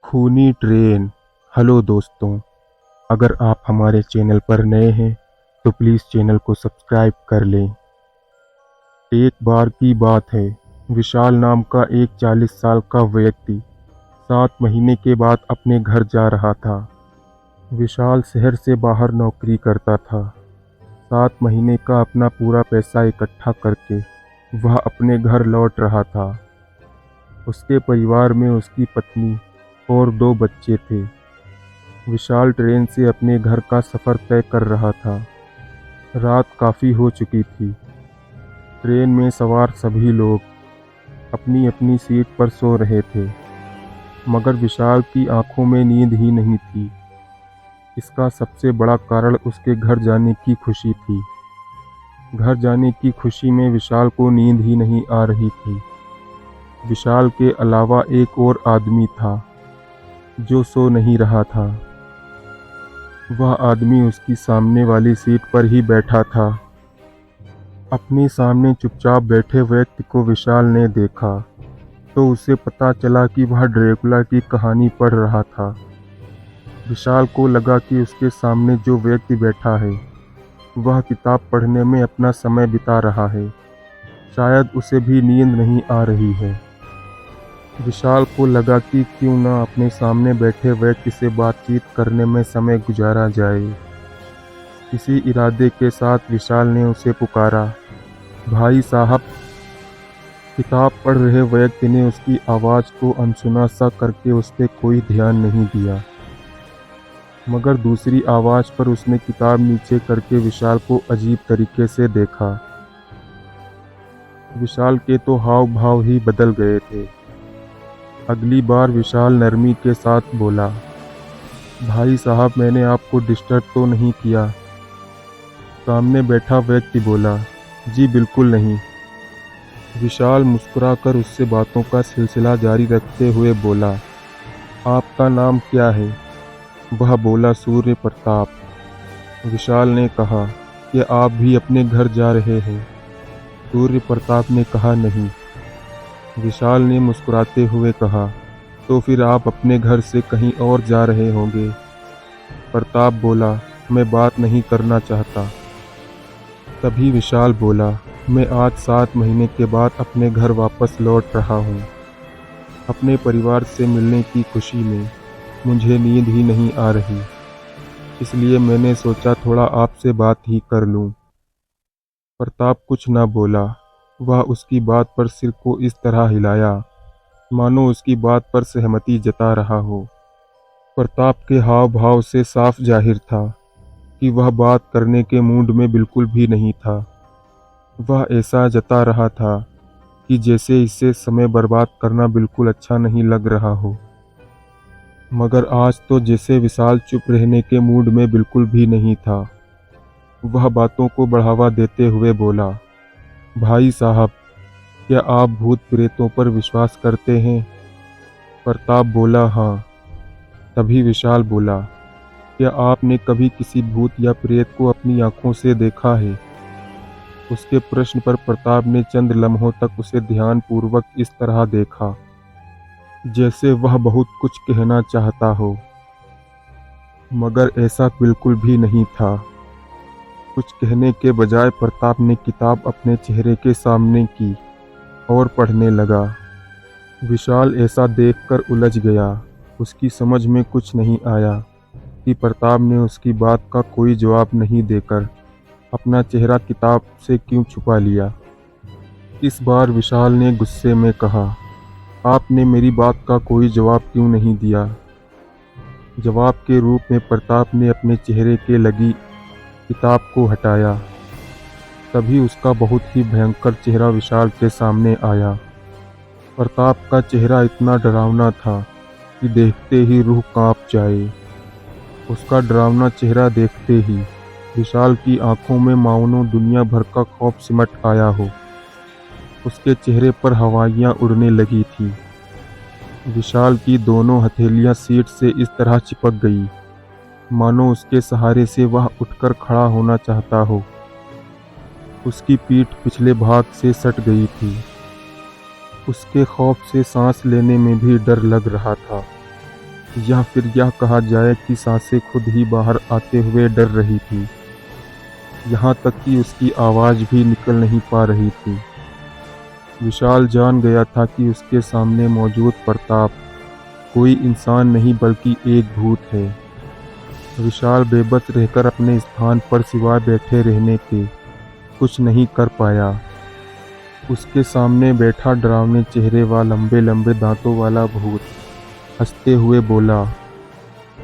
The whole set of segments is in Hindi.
खूनी ट्रेन। हेलो दोस्तों, अगर आप हमारे चैनल पर नए हैं तो प्लीज़ चैनल को सब्सक्राइब कर लें। एक बार की बात है, विशाल नाम का एक 40 साल का व्यक्ति 7 महीने के बाद अपने घर जा रहा था। विशाल शहर से बाहर नौकरी करता था। 7 महीने का अपना पूरा पैसा इकट्ठा करके वह अपने घर लौट रहा था। उसके परिवार में उसकी पत्नी और 2 बच्चे थे। विशाल ट्रेन से अपने घर का सफ़र तय कर रहा था। रात काफ़ी हो चुकी थी। ट्रेन में सवार सभी लोग अपनी अपनी सीट पर सो रहे थे, मगर विशाल की आंखों में नींद ही नहीं थी। इसका सबसे बड़ा कारण उसके घर जाने की खुशी थी। घर जाने की खुशी में विशाल को नींद ही नहीं आ रही थी। विशाल के अलावा एक और आदमी था जो सो नहीं रहा था। वह आदमी उसकी सामने वाली सीट पर ही बैठा था। अपने सामने चुपचाप बैठे व्यक्ति को विशाल ने देखा तो उसे पता चला कि वह ड्रैकुला की कहानी पढ़ रहा था। विशाल को लगा कि उसके सामने जो व्यक्ति बैठा है वह किताब पढ़ने में अपना समय बिता रहा है। शायद उसे भी नींद नहीं आ रही है। विशाल को लगा कि क्यों न अपने सामने बैठे व्यक्ति से बातचीत करने में समय गुजारा जाए। इसी इरादे के साथ विशाल ने उसे पुकारा, भाई साहब। किताब पढ़ रहे व्यक्ति ने उसकी आवाज़ को अनसुना सा करके उस पर कोई ध्यान नहीं दिया, मगर दूसरी आवाज़ पर उसने किताब नीचे करके विशाल को अजीब तरीके से देखा। विशाल के तो हाव भाव ही बदल गए थे। अगली बार विशाल नरमी के साथ बोला, भाई साहब, मैंने आपको डिस्टर्ब तो नहीं किया? सामने बैठा व्यक्ति बोला, जी बिल्कुल नहीं। विशाल मुस्कुराकर उससे बातों का सिलसिला जारी रखते हुए बोला, आपका नाम क्या है? वह बोला, सूर्य प्रताप। विशाल ने कहा, कि आप भी अपने घर जा रहे हैं? सूर्य प्रताप ने कहा, नहीं। विशाल ने मुस्कुराते हुए कहा, तो फिर आप अपने घर से कहीं और जा रहे होंगे? प्रताप बोला, मैं बात नहीं करना चाहता। तभी विशाल बोला, मैं आज 7 महीने के बाद अपने घर वापस लौट रहा हूँ। अपने परिवार से मिलने की खुशी में मुझे नींद ही नहीं आ रही, इसलिए मैंने सोचा थोड़ा आपसे बात ही कर लूँ। प्रताप कुछ न बोला। वह उसकी बात पर सिर को इस तरह हिलाया मानो उसकी बात पर सहमति जता रहा हो। प्रताप के हाव भाव से साफ जाहिर था कि वह बात करने के मूड में बिल्कुल भी नहीं था। वह ऐसा जता रहा था कि जैसे इससे समय बर्बाद करना बिल्कुल अच्छा नहीं लग रहा हो। मगर आज तो जैसे विशाल चुप रहने के मूड में बिल्कुल भी नहीं था। वह बातों को बढ़ावा देते हुए बोला, भाई साहब, क्या आप भूत प्रेतों पर विश्वास करते हैं? प्रताप बोला, हाँ। तभी विशाल बोला, क्या आपने कभी किसी भूत या प्रेत को अपनी आंखों से देखा है? उसके प्रश्न पर प्रताप ने चंद लम्हों तक उसे ध्यानपूर्वक इस तरह देखा जैसे वह बहुत कुछ कहना चाहता हो, मगर ऐसा बिल्कुल भी नहीं था। कुछ कहने के बजाय प्रताप ने किताब अपने चेहरे के सामने की और पढ़ने लगा। विशाल ऐसा देखकर उलझ गया। उसकी समझ में कुछ नहीं आया कि प्रताप ने उसकी बात का कोई जवाब नहीं देकर अपना चेहरा किताब से क्यों छुपा लिया। इस बार विशाल ने गुस्से में कहा, आपने मेरी बात का कोई जवाब क्यों नहीं दिया? जवाब के रूप में प्रताप ने अपने चेहरे के लगी किताब को हटाया। तभी उसका बहुत ही भयंकर चेहरा विशाल के सामने आया। प्रताप का चेहरा इतना डरावना था कि देखते ही रूह कांप जाए। उसका डरावना चेहरा देखते ही विशाल की आंखों में मानो दुनिया भर का खौफ सिमट आया हो। उसके चेहरे पर हवाइयाँ उड़ने लगी थी। विशाल की दोनों हथेलियाँ सीट से इस तरह चिपक गई मानो उसके सहारे से वह उठकर खड़ा होना चाहता हो, उसकी पीठ पिछले भाग से सट गई थी। उसके खौफ से सांस लेने में भी डर लग रहा था, या फिर यह कहा जाए कि सांसें खुद ही बाहर आते हुए डर रही थी। यहाँ तक कि उसकी आवाज़ भी निकल नहीं पा रही थी। विशाल जान गया था कि उसके सामने मौजूद प्रताप कोई इंसान नहीं बल्कि एक भूत है। विशाल बेबस रहकर अपने स्थान पर सिवाय बैठे रहने के कुछ नहीं कर पाया। उसके सामने बैठा डरावने चेहरे वाला लंबे लंबे दांतों वाला भूत हंसते हुए बोला,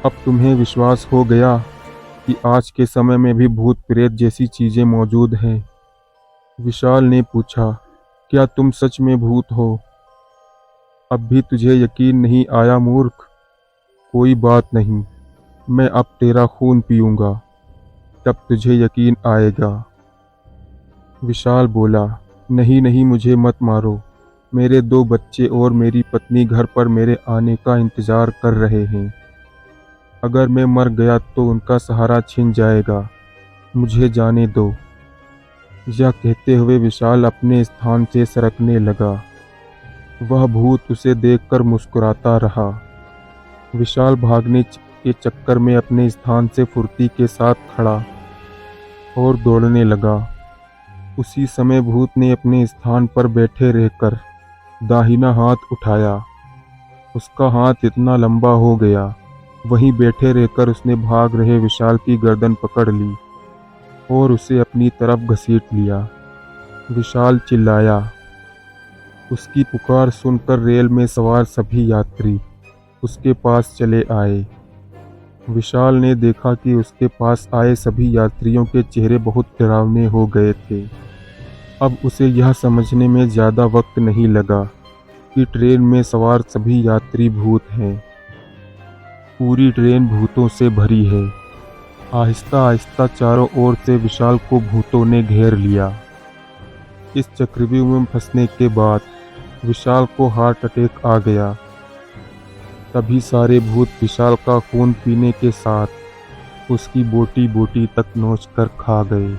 अब तुम्हें विश्वास हो गया कि आज के समय में भी भूत प्रेत जैसी चीजें मौजूद हैं? विशाल ने पूछा, क्या तुम सच में भूत हो? अब भी तुझे यकीन नहीं आया मूर्ख? कोई बात नहीं, मैं अब तेरा खून पीऊंगा, तब तुझे यकीन आएगा। विशाल बोला, नहीं नहीं, मुझे मत मारो। मेरे 2 बच्चे और मेरी पत्नी घर पर मेरे आने का इंतजार कर रहे हैं। अगर मैं मर गया तो उनका सहारा छिन जाएगा। मुझे जाने दो। यह कहते हुए विशाल अपने स्थान से सरकने लगा। वह भूत उसे देखकर मुस्कुराता रहा। विशाल भागने के चक्कर में अपने स्थान से फुर्ती के साथ खड़ा और दौड़ने लगा। उसी समय भूत ने अपने स्थान पर बैठे रहकर दाहिना हाथ उठाया। उसका हाथ इतना लंबा हो गया, वहीं बैठे रहकर उसने भाग रहे विशाल की गर्दन पकड़ ली और उसे अपनी तरफ घसीट लिया। विशाल चिल्लाया। उसकी पुकार सुनकर रेल में सवार सभी यात्री उसके पास चले आए। विशाल ने देखा कि उसके पास आए सभी यात्रियों के चेहरे बहुत डरावने हो गए थे। अब उसे यह समझने में ज़्यादा वक्त नहीं लगा कि ट्रेन में सवार सभी यात्री भूत हैं। पूरी ट्रेन भूतों से भरी है। आहिस्ता आहिस्ता चारों ओर से विशाल को भूतों ने घेर लिया। इस चक्रव्यूह में फंसने के बाद विशाल को हार्ट अटैक आ गया। तभी सारे भूत विशाल का खून पीने के साथ उसकी बोटी बोटी तक नोच कर खा गए।